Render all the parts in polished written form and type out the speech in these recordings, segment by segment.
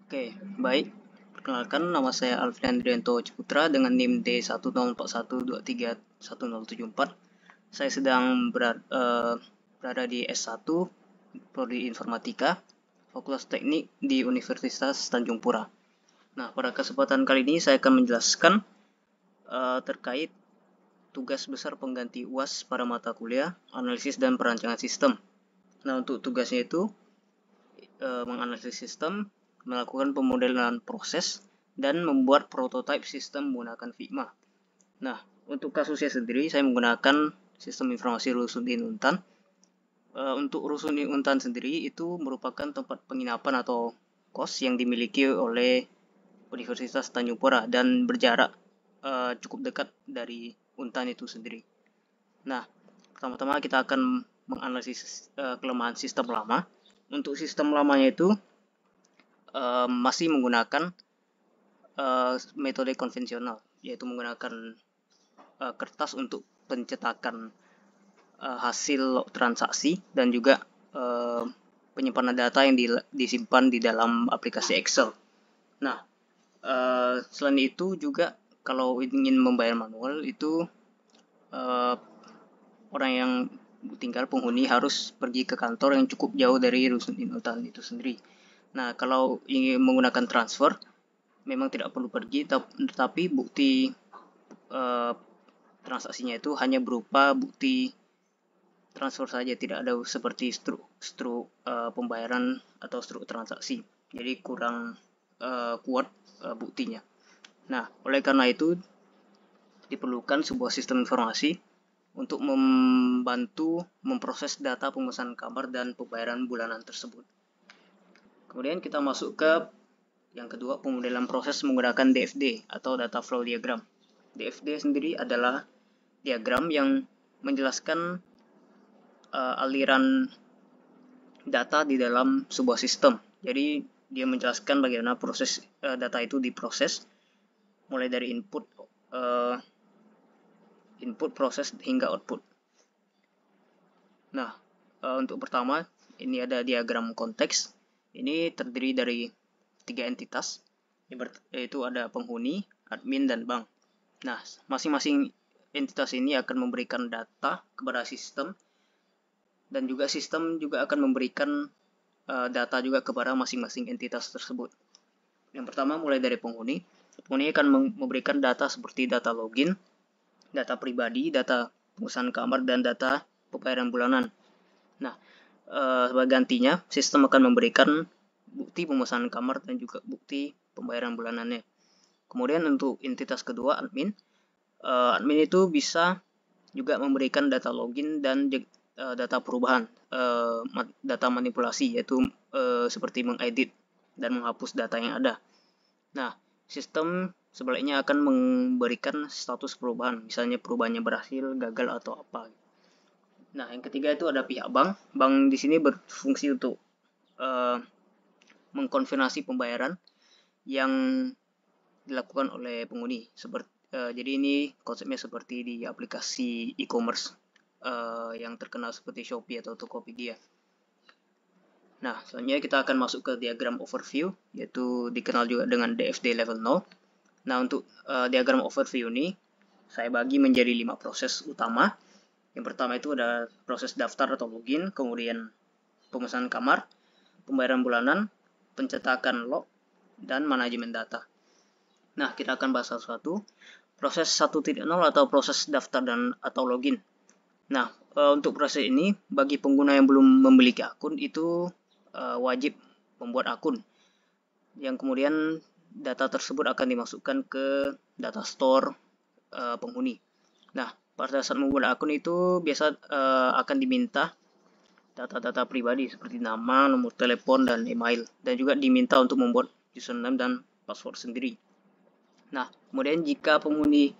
Oke, baik. Perkenalkan, nama saya Alfian Drianto Ciputra dengan NIM D1041231074. Saya sedang berada di S1 Prodi Informatika, Fakultas Teknik di Universitas Tanjung Pura. Nah, pada kesempatan kali ini saya akan menjelaskan terkait tugas besar pengganti UAS pada mata kuliah Analisis dan Perancangan Sistem. Nah, untuk tugasnya itu menganalisis sistem, melakukan pemodelan proses, dan membuat prototipe sistem menggunakan Figma. Nah, untuk kasusnya sendiri, saya menggunakan sistem informasi Rusun Inuntan. Untuk Rusun Inuntan sendiri itu merupakan tempat penginapan atau kos yang dimiliki oleh Universitas Tanjung Pura dan berjarak cukup dekat dari Untan itu sendiri. Nah, pertama-tama kita akan menganalisis kelemahan sistem lama. Untuk sistem lamanya itu masih menggunakan metode konvensional, yaitu menggunakan kertas untuk pencetakan hasil transaksi dan juga penyimpanan data yang disimpan di dalam aplikasi Excel. Nah, selain itu juga kalau ingin membayar manual itu orang yang tinggal penghuni harus pergi ke kantor yang cukup jauh dari rusun Inuntan itu sendiri. Nah, kalau ingin menggunakan transfer, memang tidak perlu pergi, tetapi bukti transaksinya itu hanya berupa bukti transfer saja, tidak ada seperti struk pembayaran atau struk transaksi. Jadi kurang kuat buktinya. Nah, oleh karena itu diperlukan sebuah sistem informasi untuk membantu memproses data pemesanan kamar dan pembayaran bulanan tersebut. Kemudian kita masuk ke yang kedua, pemodelan proses menggunakan DFD atau Data Flow Diagram. DFD sendiri adalah diagram yang menjelaskan aliran data di dalam sebuah sistem. Jadi dia menjelaskan bagaimana proses data itu diproses, mulai dari input, proses hingga output. Nah, untuk pertama ini ada diagram konteks. Ini terdiri dari 3 entitas, yaitu ada penghuni, admin, dan bank. Nah, masing-masing entitas ini akan memberikan data kepada sistem, dan juga sistem juga akan memberikan data juga kepada masing-masing entitas tersebut. Yang pertama mulai dari penghuni. Penghuni akan memberikan data seperti data login, data pribadi, data pemesanan kamar, dan data pembayaran bulanan. Nah, sebagai gantinya, sistem akan memberikan bukti pemesanan kamar dan juga bukti pembayaran bulanannya. Kemudian untuk entitas kedua, admin. Admin itu bisa juga memberikan data login dan data perubahan, data manipulasi, yaitu seperti mengedit dan menghapus data yang ada. Nah, sistem sebaliknya akan memberikan status perubahan, misalnya perubahannya berhasil, gagal, atau apa. Nah, yang ketiga itu ada pihak bank. Bank di sini berfungsi untuk mengkonfirmasi pembayaran yang dilakukan oleh penghuni. Jadi ini konsepnya seperti di aplikasi e-commerce yang terkenal seperti Shopee atau Tokopedia. Nah, selanjutnya kita akan masuk ke diagram overview, yaitu dikenal juga dengan DFD level 0. Nah, untuk diagram overview ini, saya bagi menjadi 5 proses utama. Yang pertama itu ada proses daftar atau login, kemudian pemesanan kamar, pembayaran bulanan, pencetakan log, dan manajemen data. Nah, kita akan bahas satu-satu. Proses 1.0 atau proses daftar dan atau login. Nah, untuk proses ini, bagi pengguna yang belum memiliki akun, itu wajib membuat akun. Yang kemudian data tersebut akan dimasukkan ke data store penghuni. Nah, pada saat membuat akun itu biasa akan diminta data-data pribadi seperti nama, nomor telepon, dan email. Dan juga diminta untuk membuat username dan password sendiri. Nah, kemudian jika penghuni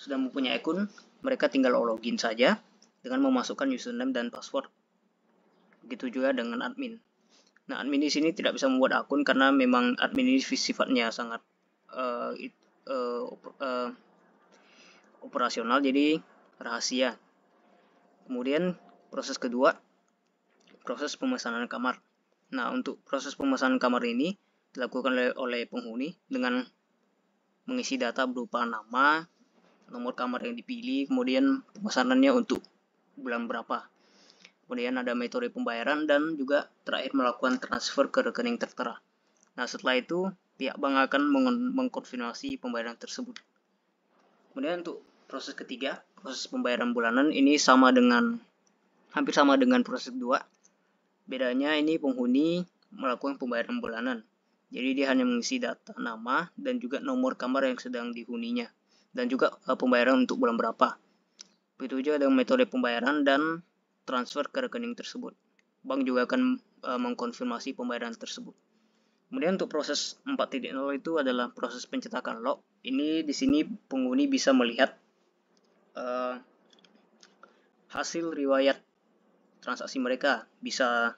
sudah mempunyai akun, mereka tinggal login saja dengan memasukkan username dan password. Begitu juga dengan admin. Nah, admin di sini tidak bisa membuat akun karena memang admin ini sifatnya sangat operasional, jadi rahasia. Kemudian proses kedua, proses pemesanan kamar. Nah, untuk proses pemesanan kamar ini dilakukan oleh penghuni dengan mengisi data berupa nama, nomor kamar yang dipilih, kemudian pemesanannya untuk bulan berapa. Kemudian ada metode pembayaran dan juga terakhir melakukan transfer ke rekening tertera. Nah, setelah itu pihak bank akan mengkonfirmasi pembayaran tersebut. Kemudian untuk proses ketiga, proses pembayaran bulanan ini hampir sama dengan proses kedua. Bedanya ini penghuni melakukan pembayaran bulanan. Jadi dia hanya mengisi data nama dan juga nomor kamar yang sedang dihuninya. Dan juga pembayaran untuk bulan berapa. Begitu juga dengan metode pembayaran dan transfer ke rekening tersebut. Bank juga akan mengkonfirmasi pembayaran tersebut. Kemudian untuk proses 4.0 itu adalah proses pencetakan log. Ini di sini penghuni bisa melihat hasil riwayat transaksi mereka, bisa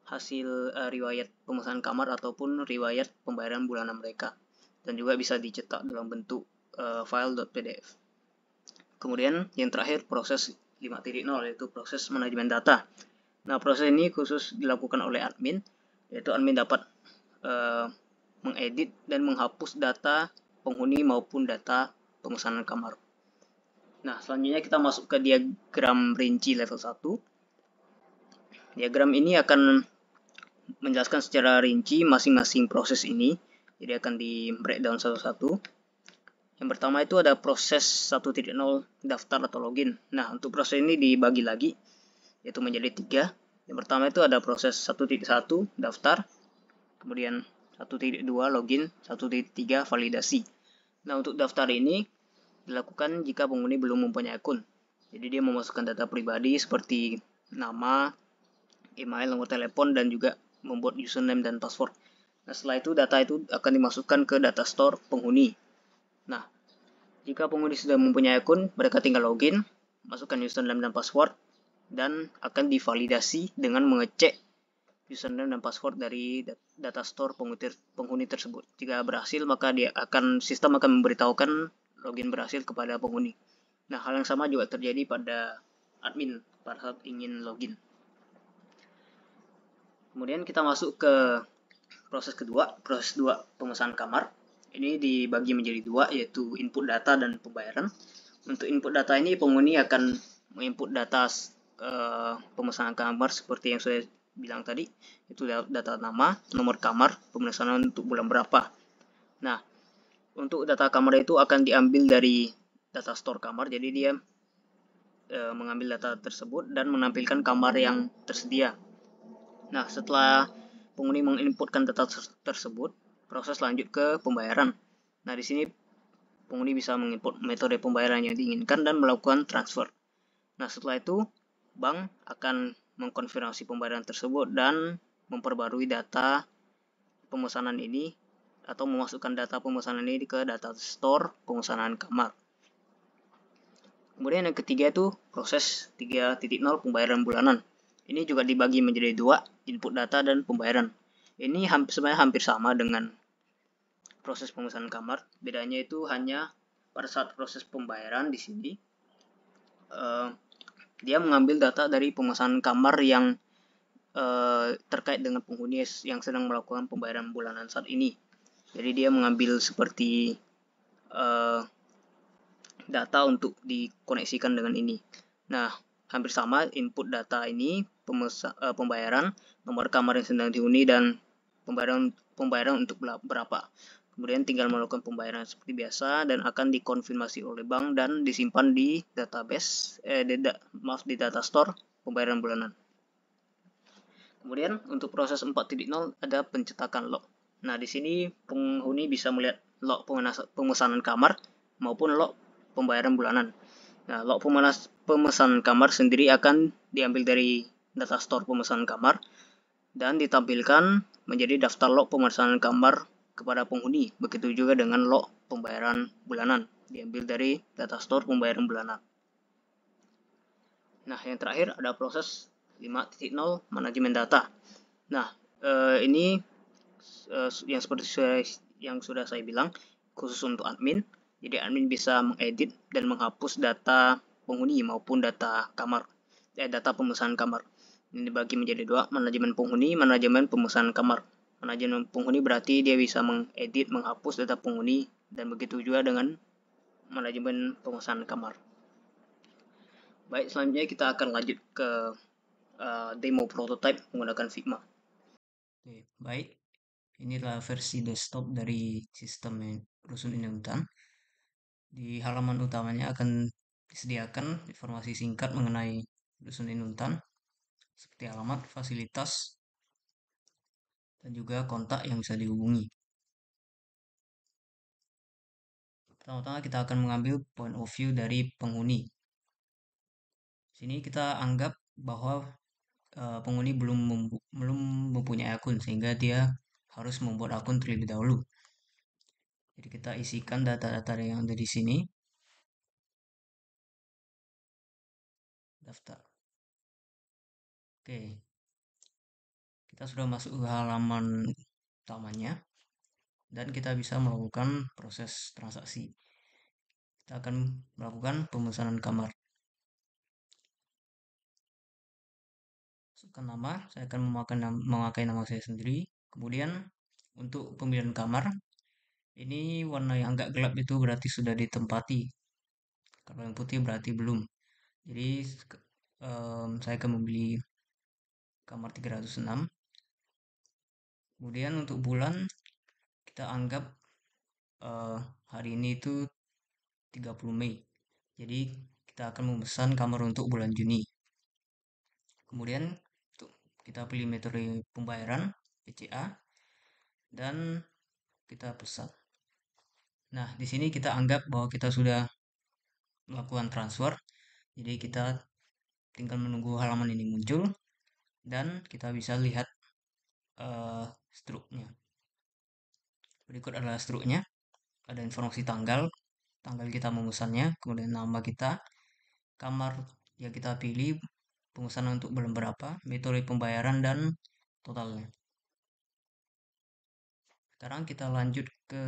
hasil riwayat pemesanan kamar ataupun riwayat pembayaran bulanan mereka, dan juga bisa dicetak dalam bentuk file.pdf. Kemudian yang terakhir proses 5.0 yaitu proses manajemen data. Nah, proses ini khusus dilakukan oleh admin, yaitu admin dapat mengedit dan menghapus data penghuni maupun data pemesanan kamar. Nah, selanjutnya kita masuk ke diagram rinci level 1. Diagram ini akan menjelaskan secara rinci masing-masing proses ini, jadi akan di breakdown satu-satu. Yang pertama itu ada proses 1.0 daftar atau login. Nah, untuk proses ini dibagi lagi, yaitu menjadi 3. Yang pertama itu ada proses 1.1 daftar, kemudian 1.2 login, 1.3 validasi. Nah, untuk daftar ini dilakukan jika penghuni belum mempunyai akun. Jadi dia memasukkan data pribadi seperti nama, email, nomor telepon, dan juga membuat username dan password. Nah, setelah itu data itu akan dimasukkan ke data store penghuni. Nah, jika penghuni sudah mempunyai akun, mereka tinggal login, masukkan username dan password, dan akan divalidasi dengan mengecek username dan password dari data store penghuni tersebut. Jika berhasil, maka sistem akan memberitahukan login berhasil kepada penghuni. Nah, hal yang sama juga terjadi pada admin pada saat ingin login. Kemudian kita masuk ke proses kedua, proses 2 pemesanan kamar. Ini dibagi menjadi 2, yaitu input data dan pembayaran. Untuk input data ini penghuni akan menginput data pemesanan kamar seperti yang saya bilang tadi, itu data nama, nomor kamar, pemesanan untuk bulan berapa. Nah, untuk data kamar itu akan diambil dari data store kamar, jadi dia mengambil data tersebut dan menampilkan kamar yang tersedia. Nah, setelah penghuni menginputkan data tersebut, proses lanjut ke pembayaran. Nah, di sini penghuni bisa menginput metode pembayaran yang diinginkan dan melakukan transfer. Nah, setelah itu bank akan mengkonfirmasi pembayaran tersebut dan memperbarui data pemesanan ini atau memasukkan data pemesanan ini ke data store pemesanan kamar. Kemudian yang ketiga itu proses 3.0 pembayaran bulanan. Ini juga dibagi menjadi 2, input data dan pembayaran. Ini sebenarnya hampir sama dengan proses pemesanan kamar. Bedanya itu hanya pada saat proses pembayaran di sini dia mengambil data dari pemesanan kamar yang terkait dengan penghuni yang sedang melakukan pembayaran bulanan saat ini. Jadi dia mengambil seperti data untuk dikoneksikan dengan ini. Nah, hampir sama input data ini, pembayaran, nomor kamar yang sedang dihuni, dan pembayaran untuk berapa. Kemudian tinggal melakukan pembayaran seperti biasa dan akan dikonfirmasi oleh bank dan disimpan di database di data store pembayaran bulanan. Kemudian untuk proses 4.0 ada pencetakan log. Nah, di sini penghuni bisa melihat log pemesanan kamar maupun log pembayaran bulanan. Nah, log pemesanan kamar sendiri akan diambil dari data store pemesanan kamar dan ditampilkan menjadi daftar log pemesanan kamar kepada penghuni. Begitu juga dengan log pembayaran bulanan, diambil dari data store pembayaran bulanan. Nah, yang terakhir ada proses 5.0 manajemen data. Nah, ini yang seperti yang sudah saya bilang, khusus untuk admin. Jadi admin bisa mengedit dan menghapus data penghuni maupun data kamar, data pemesanan kamar. Ini dibagi menjadi 2, manajemen penghuni, manajemen pemesanan kamar. Manajemen penghuni berarti dia bisa mengedit, menghapus data penghuni, dan begitu juga dengan manajemen pemesanan kamar. Baik, selanjutnya kita akan lanjut ke demo prototype menggunakan Figma. Oke, baik. Ini adalah versi desktop dari sistem rusun Inutan. Di halaman utamanya akan disediakan informasi singkat mengenai dusun Inutan, seperti alamat, fasilitas, dan juga kontak yang bisa dihubungi. Pertama-tama kita akan mengambil point of view dari penghuni. Sini kita anggap bahwa penghuni belum mempunyai akun, sehingga dia harus membuat akun terlebih dahulu. Jadi kita isikan data-data yang ada di sini. Daftar. Oke, kita sudah masuk ke halaman utamanya dan kita bisa melakukan proses transaksi. Kita akan melakukan pemesanan kamar. Masukkan nama, saya akan memakai nama saya sendiri. Kemudian untuk pemilihan kamar, ini warna yang agak gelap itu berarti sudah ditempati. Kalau yang putih berarti belum. Jadi saya akan membeli kamar 306. Kemudian untuk bulan kita anggap hari ini itu 30 Mei. Jadi kita akan memesan kamar untuk bulan Juni. Kemudian kita pilih metode pembayaran PCA dan kita pesan. Nah, di sini kita anggap bahwa kita sudah melakukan transfer. Jadi kita tinggal menunggu halaman ini muncul dan kita bisa lihat struknya. Berikut adalah struknya. Ada informasi tanggal kita memesannya, kemudian nama kita, kamar yang kita pilih, pemesanan untuk bulan berapa, metode pembayaran, dan totalnya. Sekarang kita lanjut ke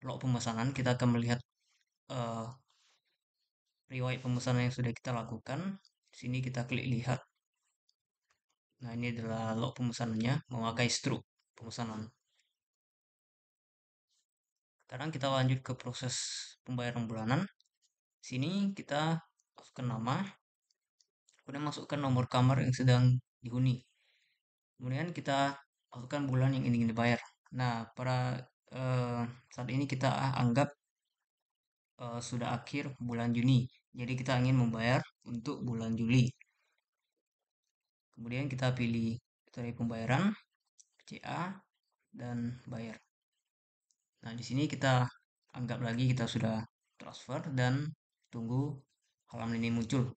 log pemesanan. Kita akan melihat riwayat pemesanan yang sudah kita lakukan. Di sini kita klik lihat. Nah, ini adalah log pemesanannya memakai struk pemesanan. Sekarang kita lanjut ke proses pembayaran bulanan. Sini kita masukkan nama, kemudian masukkan nomor kamar yang sedang dihuni. Kemudian kita masukkan bulan yang ingin dibayar. Nah, pada saat ini kita anggap sudah akhir bulan Juni. Jadi kita ingin membayar untuk bulan Juli. Kemudian kita pilih metode pembayaran, CA, dan bayar. Nah, di sini kita anggap lagi kita sudah transfer dan tunggu halaman ini muncul.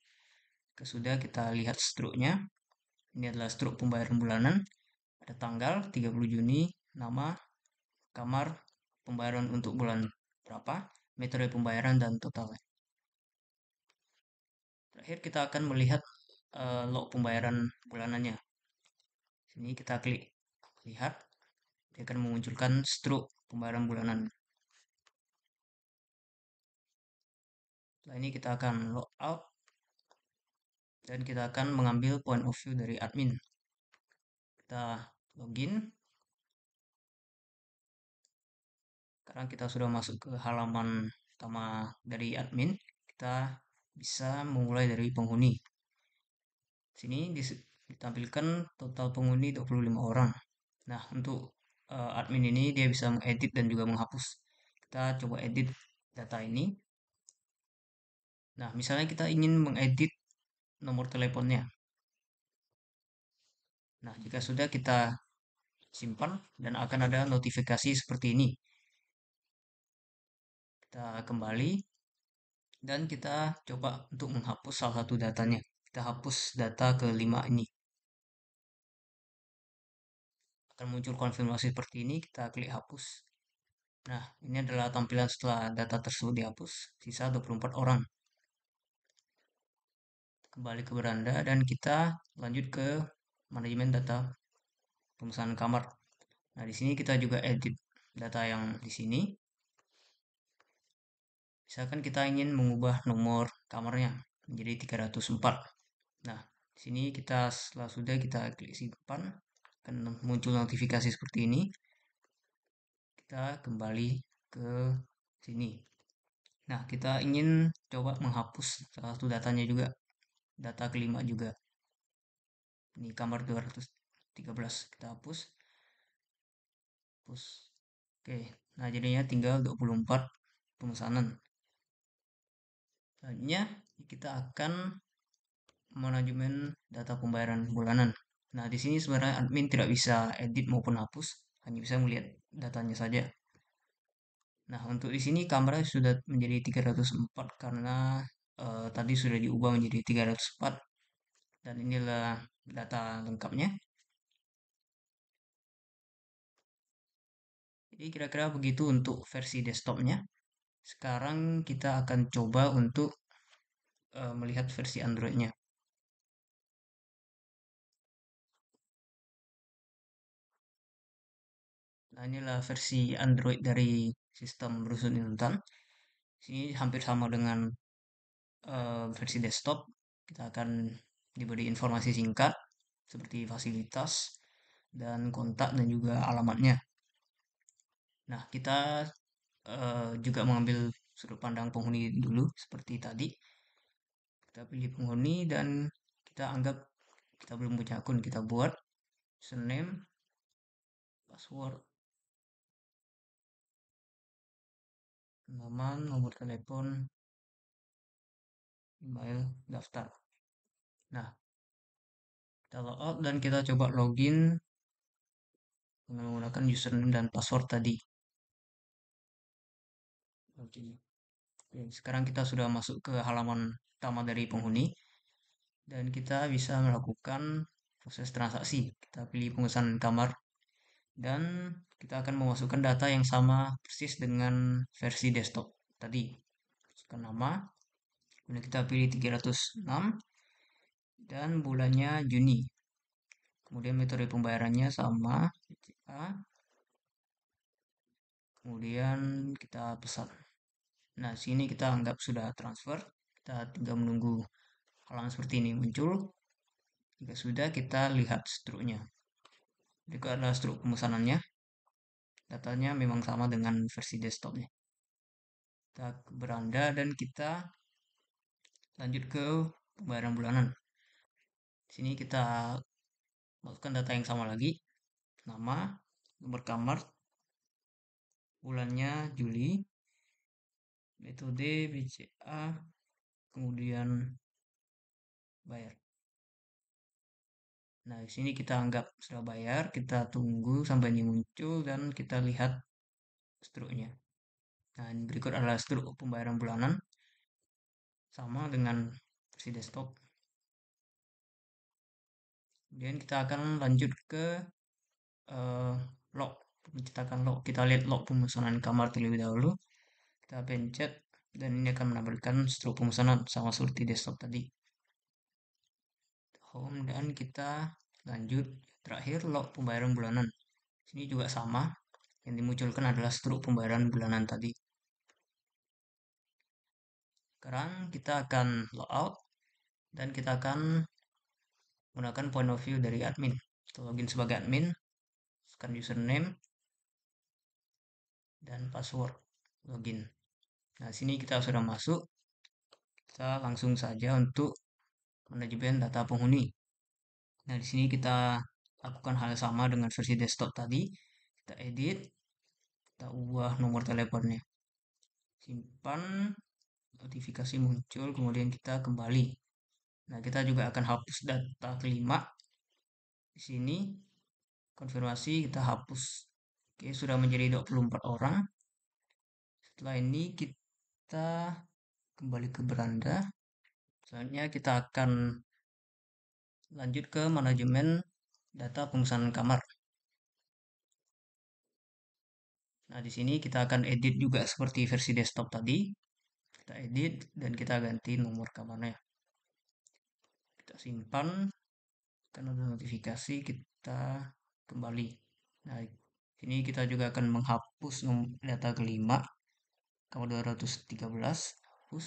Sudah kita lihat struknya. Ini adalah struk pembayaran bulanan. Ada tanggal 30 Juni, nama, kamar, pembayaran untuk bulan berapa, metode pembayaran, dan totalnya. Terakhir kita akan melihat log pembayaran bulanannya. Sini kita klik lihat, dia akan memunculkan struk pembayaran bulanan. Setelah ini kita akan log out dan kita akan mengambil point of view dari admin. Kita login. Sekarang kita sudah masuk ke halaman utama dari admin. Kita bisa memulai dari penghuni. Sini ditampilkan total penghuni 25 orang. Nah, untuk admin ini dia bisa mengedit dan juga menghapus. Kita coba edit data ini. Nah, misalnya kita ingin mengedit nomor teleponnya. Nah, jika sudah kita simpan dan akan ada notifikasi seperti ini. Kita kembali dan kita coba untuk menghapus salah satu datanya. Kita hapus data kelima ini. Akan muncul konfirmasi seperti ini, kita klik hapus. Nah, ini adalah tampilan setelah data tersebut dihapus. Sisa 24 orang. Kembali ke beranda dan kita lanjut ke manajemen data pemesanan kamar. Nah, di sini kita juga edit data yang di sini. Misalkan kita ingin mengubah nomor kamarnya menjadi 304. Nah, di sini kita setelah sudah kita klik simpan. akan muncul notifikasi seperti ini. Kita kembali ke sini. Nah, kita ingin coba menghapus salah satu datanya juga, data kelima juga. Ini kamar 213, kita hapus. Hapus. Oke, nah jadinya tinggal 24 pemesanan. Selanjutnya kita akan manajemen data pembayaran bulanan. Nah, di sini sebenarnya admin tidak bisa edit maupun hapus, hanya bisa melihat datanya saja. Nah, untuk di sini kamarnya sudah menjadi 304 karena tadi sudah diubah menjadi 304 dan inilah data lengkapnya. Jadi kira-kira begitu untuk versi desktopnya. Sekarang kita akan coba untuk melihat versi Androidnya. Nah, inilah versi Android dari sistem rusun intan. Sini hampir sama dengan versi desktop. Kita akan diberi informasi singkat seperti fasilitas dan kontak dan juga alamatnya. Nah, kita juga mengambil sudut pandang penghuni dulu seperti tadi. Kita pilih penghuni dan kita anggap kita belum punya akun, kita buat username, password, nama, nomor telepon, email, daftar. Nah, kita logout dan kita coba login dengan menggunakan username dan password tadi. Oke. Oke, sekarang kita sudah masuk ke halaman utama dari penghuni dan kita bisa melakukan proses transaksi. Kita pilih pemesanan kamar dan kita akan memasukkan data yang sama persis dengan versi desktop tadi. Masukkan nama, kemudian kita pilih 306 dan bulannya Juni. Kemudian metode pembayarannya sama, BCA. Kemudian kita pesan. Nah, sini kita anggap sudah transfer. Kita tinggal menunggu halaman seperti ini muncul. Jika sudah, kita lihat struknya. Jika adalah struk pemesanannya. Datanya memang sama dengan versi desktopnya. Kita beranda dan kita lanjut ke pembayaran bulanan. Sini kita masukkan data yang sama lagi. Nama, nomor kamar, bulannya Juli, metode BCA, kemudian bayar. Nah, di sini kita anggap sudah bayar, kita tunggu sampai ini muncul dan kita lihat struknya. Nah, ini berikut adalah struk pembayaran bulanan sama dengan versi desktop. Kemudian kita akan lanjut ke log, mencetakan log. Kita lihat log pemesanan kamar terlebih dahulu. Kita pencet dan ini akan menampilkan struk pemesanan sama seperti desktop tadi. Home dan kita lanjut terakhir log pembayaran bulanan. Sini juga sama, yang dimunculkan adalah struk pembayaran bulanan tadi. Sekarang kita akan logout dan kita akan menggunakan point of view dari admin. Kita login sebagai admin, masukkan username dan password login. Nah, sini kita sudah masuk. Kita langsung saja untuk manajemen data penghuni. Nah, di sini kita lakukan hal sama dengan versi desktop tadi. Kita edit, kita ubah nomor teleponnya. Simpan, notifikasi muncul, kemudian kita kembali. Nah, kita juga akan hapus data kelima. Di sini konfirmasi kita hapus. Oke, sudah menjadi 24 orang. Setelah ini kita kembali ke beranda. Selanjutnya kita akan lanjut ke manajemen data pemesanan kamar. Nah, di sini kita akan edit juga seperti versi desktop tadi. Kita edit dan kita ganti nomor kamarnya. Kita simpan. Karena ada notifikasi, kita kembali. Nah, ini kita juga akan menghapus data kelima. Kamar 213. Hapus.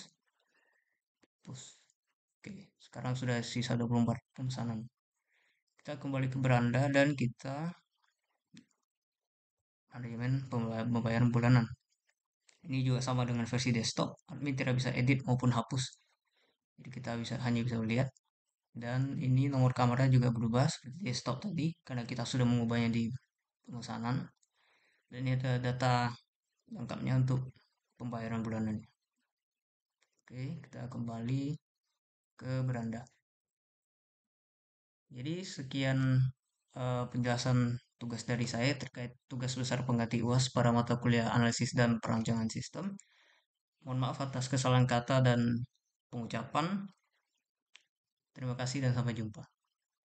Hapus. Oke, sekarang sudah sisa 24 pemesanan. Kita kembali ke beranda dan kita manajemen pembayaran bulanan. Ini juga sama dengan versi desktop. Admin tidak bisa edit maupun hapus. Jadi kita hanya bisa melihat. Dan ini nomor kamarnya juga berubah seperti desktop tadi karena kita sudah mengubahnya di pemesanan. Dan ini ada data lengkapnya untuk pembayaran bulanan. Oke, kita kembali ke beranda. Jadi sekian penjelasan tugas dari saya terkait tugas besar pengganti UAS pada mata kuliah analisis dan perancangan sistem. Mohon maaf atas kesalahan kata dan pengucapan. Terima kasih dan sampai jumpa.